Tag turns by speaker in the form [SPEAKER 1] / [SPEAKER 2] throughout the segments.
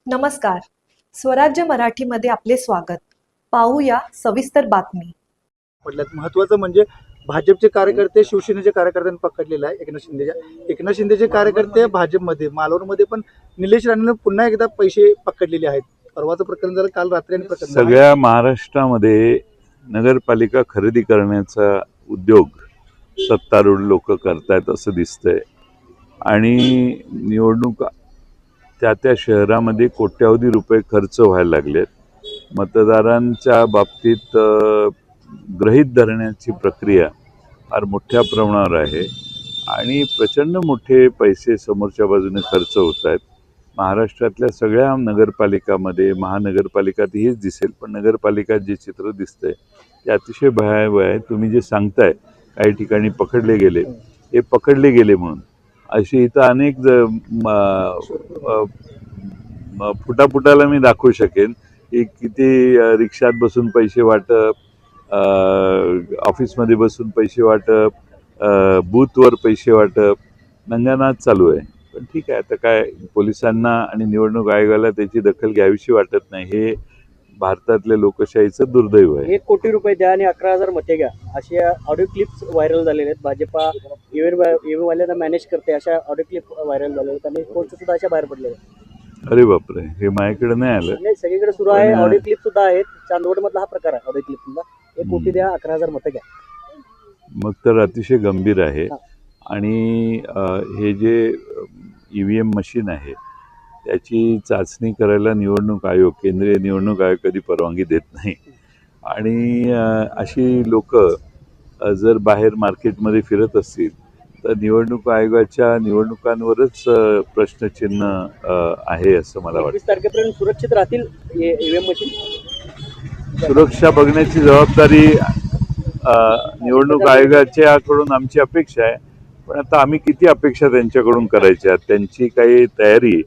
[SPEAKER 1] नमस्कार. स्वराज्य मराठीमध्ये आपले स्वागत. पाहूया सविस्तर बातमी.
[SPEAKER 2] पडल्यात महत्वाचं म्हणजे भाजपचे कार्यकर्ते शिवसेनेचे कार्यकर्त्यांनी पकडलेले आहे. एकनाथ शिंदेचे कार्यकर्ते भाजपमध्ये मालवणमध्ये पण निलेश राणेनं पुन्हा एकदा पैसे पकडलेले आहेत. परवाचं प्रकरण झालं, काल रात्री आणि प्रकरण झालं.
[SPEAKER 3] सगळ्या महाराष्ट्रामध्ये नगरपालिका खरेदी करण्याचा उद्योग सत्तारूढ लोक करतायत असं दिसतंय आणि निवडणूक त्या शहरामध्ये कोट्यावधी रुपये खर्च व्हायला लागलेत. मतदारांच्या बाबतीत गृहीत धरण्याची प्रक्रिया फार मोठ्या प्रमाणावर आहे आणि प्रचंड मोठे पैसे समोरच्या बाजूने खर्च होत आहेत. महाराष्ट्रातल्या सगळ्या नगरपालिकामध्ये, महानगरपालिकात हेच दिसेल, पण नगरपालिकात जे चित्र दिसतंय ते अतिशय भयावह आहे. तुम्ही जे सांगताय काही ठिकाणी पकडले गेले, हे पकडले गेले म्हणून अशी इथं अनेक फुटाफुटाला मी दाखवू शकेन की किती रिक्षात बसून पैसे वाटप, ऑफिसमध्ये बसून पैसे वाटप, बूथवर पैसे वाटप, नंगानाच चालू आहे. पण ठीक आहे, आता काय पोलिसांना आणि निवडणूक आयोगाला त्याची दखल घ्यावीशी वाटत नाही. हे भारतातल्या लोकशाहीचं दुर्दैव आहे.
[SPEAKER 4] 1 कोटी रुपये द्या आणि 11,000 मते घ्या, अशा ऑडिओ क्लिप्स व्हायरल झालेले आहेत. भाजपा ईव्हीएम वाल्यांना मॅनेज करते अशा ऑडिओ क्लिप व्हायरल झालेल्या आहेत आणि पोस्ट सुद्धा अशा बाहेर पडलेल्या आहेत.
[SPEAKER 3] अरे बापरे, हे माझ्याकडे नाही आलं.
[SPEAKER 4] नाही, सगळीकडे सुरू आहे. ऑडिओ क्लिप सुद्धा आहेत. चांदवड मधला हा प्रकार आहे. ऑडिओ क्लिप सुद्धा 1 कोटी द्या, 11,000 मतं घ्या.
[SPEAKER 3] मग तर अतिशय गंभीर आहे. आणि हे जे EVM मशीन आहे त्याची चाचणी करायला निवडणूक आयोग, केंद्रीय निवडणूक आयोग कधी परवानगी देत नाही. आणि अशी लोक जर बाहेर मार्केटमध्ये फिरत असतील तर निवडणूक आयोगाच्या निवडणुकांवरच प्रश्नचिन्ह आहे असं मला वाटतं.
[SPEAKER 4] 21 तारखेपर्यंत सुरक्षित राहतील EVM मशीन.
[SPEAKER 3] सुरक्षा बघण्याची जबाबदारी निवडणूक आयोगाच्याकडून आमची अपेक्षा आहे. पण आता आम्ही किती अपेक्षा त्यांच्याकडून करायच्या? त्यांची काही तयारी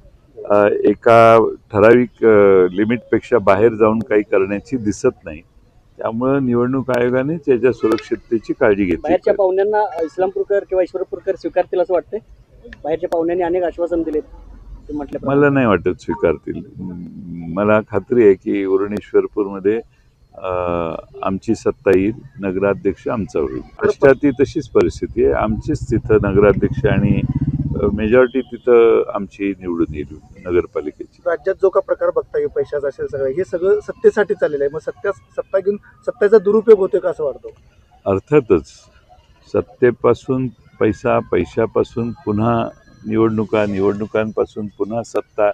[SPEAKER 3] एका ठराविक लिमिटपेक्षा बाहेर जाऊन काही करण्याची दिसत नाही. त्यामुळं निवडणूक आयोगाने त्याच्या सुरक्षिततेची काळजी घेतली.
[SPEAKER 4] बाहेरच्या पाहुण्यांना इस्लामपूरकर किंवा ईश्वरपूरकर स्वीकारतील असं वाटतंय? बाहेरच्या पाहुण्यांनी अनेक आश्वासन दिलेत, ते म्हटलं.
[SPEAKER 3] मला नाही वाटत स्वीकारतील. मला खात्री आहे की उरण ईश्वरपूरमध्ये आमची सत्ता येईल, नगराध्यक्ष आमचा होईल. महाराष्ट्रात तशीच परिस्थिती आहे. आमचीच तिथं नगराध्यक्ष आणि मेजॉरिटी तिथं आमची निवडून येईल नगरपालिकेची.
[SPEAKER 2] राज्यात जो का प्रकार बघता येईल पैशाचा असेल, सगळं हे सगळं सत्तेसाठी चाललेलं आहे. मग सत्ता घेऊन सत्ताचा दुरुपयोग होतोय का असं वाटतं?
[SPEAKER 3] अर्थातच सत्तेपासून पैसा, पैशापासून पुन्हा निवडणुका, निवडणुकांपासून पुन्हा सत्ता,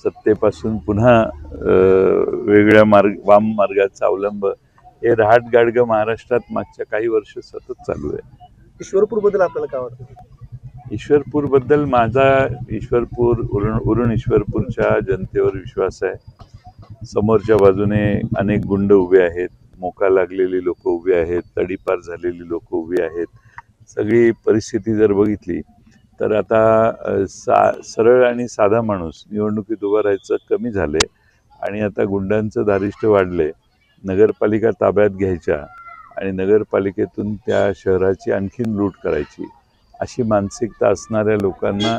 [SPEAKER 3] सत्तेपासून पुन्हा वेगळ्या वाम मार्गाचा अवलंब, हे रहाटगाडगं महाराष्ट्रात मागच्या काही वर्ष सतत चालू आहे.
[SPEAKER 2] ईश्वरपूरबद्दल आपल्याला काय वाटतं?
[SPEAKER 3] ईश्वरपूरबद्दल माझा उरण ईश्वरपूरच्या जनतेवर विश्वास आहे. समोरच्या बाजूने अनेक गुंड उभे आहेत, मोका लागलेली लोक उभी आहेत, तडीपार झालेली लोक उभी आहेत. सगळी परिस्थिती जर बघितली तर आता सरळ आणि साधा माणूस निवडणुकीत उभं राहायचं कमी झाले आणि आता गुंडांचं दारिष्ट्य वाढले. नगरपालिका ताब्यात घ्यायच्या आणि नगरपालिकेतून त्या शहराची आणखीन लूट करायची, अशी मानसिकता असणाऱ्या लोकांना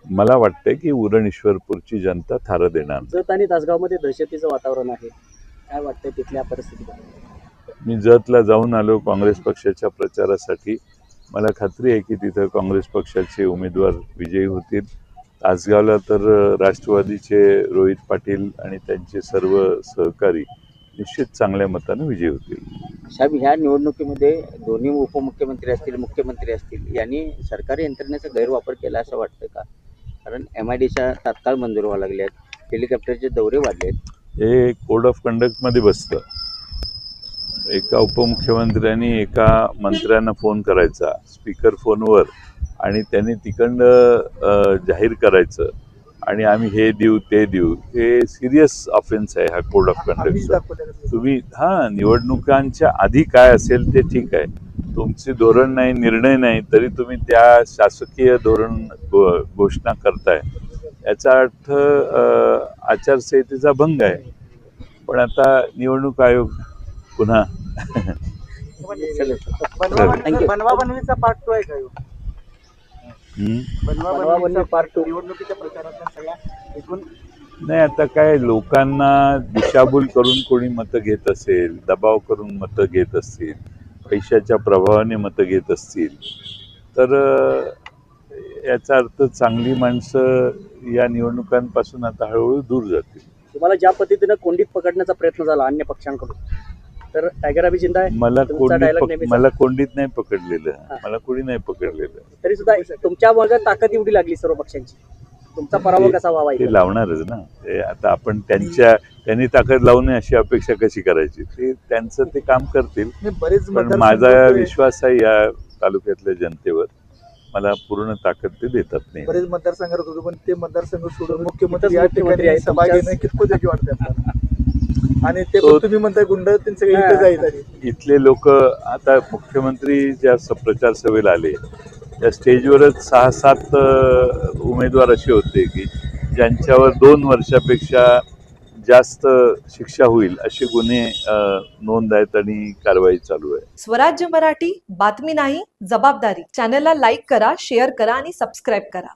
[SPEAKER 3] मला वाटतं की उरण ईश्वरपूरची जनता थारं देणार.
[SPEAKER 4] जत आणि तासगावमध्ये दहशतीचं वातावरण आहे, काय वाटतंय तिथल्या परिस्थितीबद्दल?
[SPEAKER 3] मी जतला जाऊन आलो काँग्रेस पक्षाच्या प्रचारासाठी. मला खात्री आहे की तिथं काँग्रेस पक्षाचे उमेदवार विजयी होतील. तासगावला तर राष्ट्रवादीचे रोहित पाटील आणि त्यांचे सर्व सहकारी निश्चित चांगल्या मतानं विजयी होतील.
[SPEAKER 5] साहेब, ह्या निवडणुकीमध्ये दोन्ही उपमुख्यमंत्री असतील, मुख्यमंत्री असतील, यांनी सरकारी यंत्रणेचा गैरवापर केला असं वाटतं का? कारण MIDच्या तात्काळ मंजूर व्हायला लागले आहेत, हेलिकॉप्टरचे दौरे वाढले आहेत.
[SPEAKER 3] हे कोड ऑफ कंडक्टमध्ये बसतं. एका उपमुख्यमंत्र्यांनी एका मंत्र्यांना फोन करायचा स्पीकर फोनवर आणि त्यांनी तिकडनं जाहीर करायचं आणि आम्ही हे देऊ ते देऊ. हे सिरियस ऑफेन्स आहे हा कोड ऑफ कंडक्टचा. तुम्ही निवडणुकांच्या आधी काय असेल ते ठीक आहे, तुमचे धोरण नाही, निर्णय नाही, तरी तुम्ही त्या शासकीय धोरण घोषणा करताय, याचा अर्थ आचारसंहितेचा भंग आहे. पण आता निवडणूक आयोग पुन्हा
[SPEAKER 2] बनवाबनवीचा पार्ट 2 आहे का? बनवाबनवीचा
[SPEAKER 4] पार्ट 2
[SPEAKER 2] निवडणुकीच्या प्रचारातल्या सगळ्या एकूण
[SPEAKER 3] नाही, आता काय लोकांना दिशाभूल करून कोणी मतं घेत असेल, दबाव करून मतं घेत असतील, पैशाच्या प्रभावाने मतं घेत असतील, तर याचा अर्थ चांगली माणसं या निवडणुकांपासून आता हळूहळू दूर जातील.
[SPEAKER 4] तुम्हाला ज्या पद्धतीनं कोंडीत पकडण्याचा प्रयत्न झाला अन्य पक्षांकडून, तर टायगर अभिजिंदा
[SPEAKER 3] मला
[SPEAKER 4] तुमचा dialogue
[SPEAKER 3] कोंडीत
[SPEAKER 4] नेहमीचा.
[SPEAKER 3] मला कोंडीत नाही पकडलेलं,
[SPEAKER 4] हा.
[SPEAKER 3] मला कोणी नाही पकडलेलं.
[SPEAKER 4] तरी सुद्धा तुमच्या मागे ताकद एवढी लागली सर्व पक्षांची, तुमचा पराभव कसा व्हावा
[SPEAKER 3] ते
[SPEAKER 4] इथे?
[SPEAKER 3] लावणारच ना. ते आता आपण त्यांनी ताकद लावू नये अशी अपेक्षा कशी करायची? ते त्यांचं ते काम करतील.
[SPEAKER 2] नाही, बरेच
[SPEAKER 3] पण
[SPEAKER 2] मतदारसंघ
[SPEAKER 3] माझा
[SPEAKER 2] होते.
[SPEAKER 3] विश्वास आहे या तालुक्यातल्या जनतेवर, मला पूर्ण ताकद ते देतात नाही.
[SPEAKER 2] बरेच मतदारसंघात होतो पण ते मतदारसंघ सोडून मुख्यमंत्री
[SPEAKER 4] इथंच
[SPEAKER 2] या
[SPEAKER 4] मुख्यमंत्री
[SPEAKER 2] ठिकाणी
[SPEAKER 4] आहेत.
[SPEAKER 2] सभा
[SPEAKER 4] तुमच्याच-
[SPEAKER 2] घेणं कितपत योग्य वाटतं आपल्याला? आणि ते
[SPEAKER 3] तो-
[SPEAKER 2] पण तुम्ही म्हणताय गुंड ते सगळे इथेच आहेत आणि
[SPEAKER 3] इथले लोक आता मुख्यमंत्री ज्या प्रचार सभेला आले त्या स्टेजवरच 6-7 उमेदवार असे होते की ज्यांच्यावर 2 वर्षापेक्षा जास्त शिक्षा होईल असे गुन्हे नोंद आहेत आणि कारवाई चालू आहे.
[SPEAKER 1] स्वराज्य मराठी, बातमी नाही जबाबदारी. चॅनलला लाईक करा, शेअर करा आणि सबस्क्राईब करा.